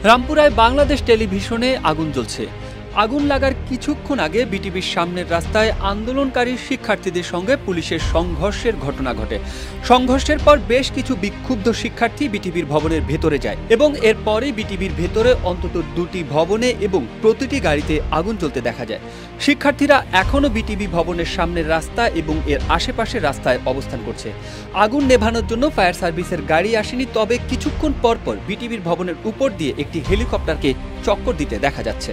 রামপুরায় বাংলাদেশ টেলিভিশনে আগুন জ্বলছে। আগুন লাগার কিছুক্ষণ আগে বিটিভির সামনের রাস্তায় আন্দোলনকারী শিক্ষার্থীদের সঙ্গে পুলিশের সংঘর্ষের ঘটনা ঘটে। সংঘর্ষের পর বেশ কিছু বিক্ষুব্ধ শিক্ষার্থী বিটিভির ভবনের ভেতরে যায় এবং এরপরেই বিটিভির ভেতরে অন্তত দুটি ভবনে এবং প্রতিটি গাড়িতে আগুন জ্বলতে দেখা যায়। শিক্ষার্থীরা এখনও বিটিভি ভবনের সামনের রাস্তা এবং এর আশেপাশের রাস্তায় অবস্থান করছে। আগুন নেভানোর জন্য ফায়ার সার্ভিসের গাড়ি আসেনি, তবে কিছুক্ষণ পরপর বিটিভির ভবনের উপর দিয়ে একটি হেলিকপ্টারকে চক্কর দিতে দেখা যাচ্ছে।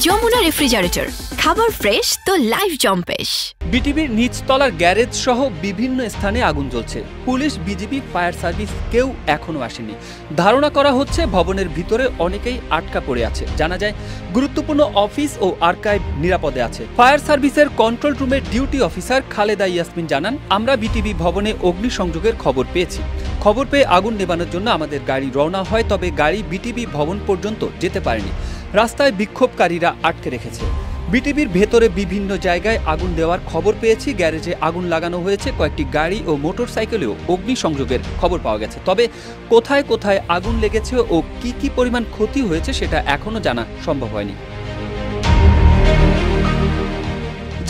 যমুনা রেফ্রিজারেটর, খাবার ফ্রেশ তো লাইফ জম্পেশ। বিটিভির নিচতলার গ্যারেজ সহ বিভিন্ন স্থানে আগুন জ্বলছে। পুলিশ, বিজিবি, ফায়ার সার্ভিস কেউ এখনো আসেনি। ধারণা করা হচ্ছে ভবনের ভিতরে অনেকেই আটকা পড়ে আছে। জানা যায় গুরুত্বপূর্ণ অফিস ও আর্কাইভ নিরাপদে আছে। ফায়ার সার্ভিসের কন্ট্রোল রুমের ডিউটি অফিসার খালেদা ইয়াসমিন জানান, আমরা বিটিভি ভবনে অগ্নিসংযোগের খবর পেয়েছি। খবর পেয়ে আগুন নেভানোর জন্য আমাদের গাড়ি রওনা হয়, তবে গাড়ি বিটিভি ভবন পর্যন্ত যেতে পারেনি। রাস্তায় বিক্ষোভকারীরা আটকে রেখেছে। বিটিভির ভেতরে বিভিন্ন জায়গায় আগুন দেওয়ার খবর পেয়েছি। গ্যারেজে আগুন লাগানো হয়েছে, কয়েকটি গাড়ি ও মোটরসাইকেলেও অগ্নিসংযোগের খবর পাওয়া গেছে। তবে কোথায় কোথায় আগুন লেগেছে ও কি পরিমাণ ক্ষতি হয়েছে সেটা এখনো জানা সম্ভব হয়নি।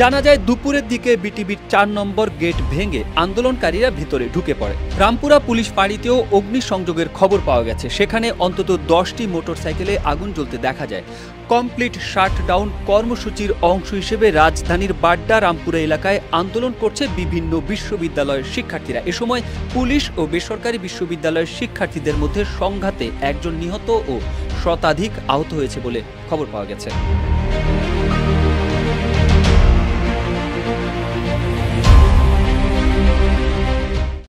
জানা যায় দুপুরের দিকে বিটিভির ৪ নম্বর গেট ভেঙে আন্দোলনকারীরা ভিতরে ঢুকে পড়ে। রামপুরা পুলিশ ফাঁড়িতেও অগ্নিসংযোগের খবর পাওয়া গেছে। সেখানে অন্তত ১০টি মোটরসাইকেলে আগুন জ্বলতে দেখা যায়। কমপ্লিট শাটডাউন কর্মসূচির অংশ হিসেবে রাজধানীর বাড্ডা রামপুরা এলাকায় আন্দোলন করছে বিভিন্ন বিশ্ববিদ্যালয়ের শিক্ষার্থীরা। এ সময় পুলিশ ও বেসরকারি বিশ্ববিদ্যালয়ের শিক্ষার্থীদের মধ্যে সংঘাতে একজন নিহত ও শতাধিক আহত হয়েছে বলে খবর পাওয়া গেছে।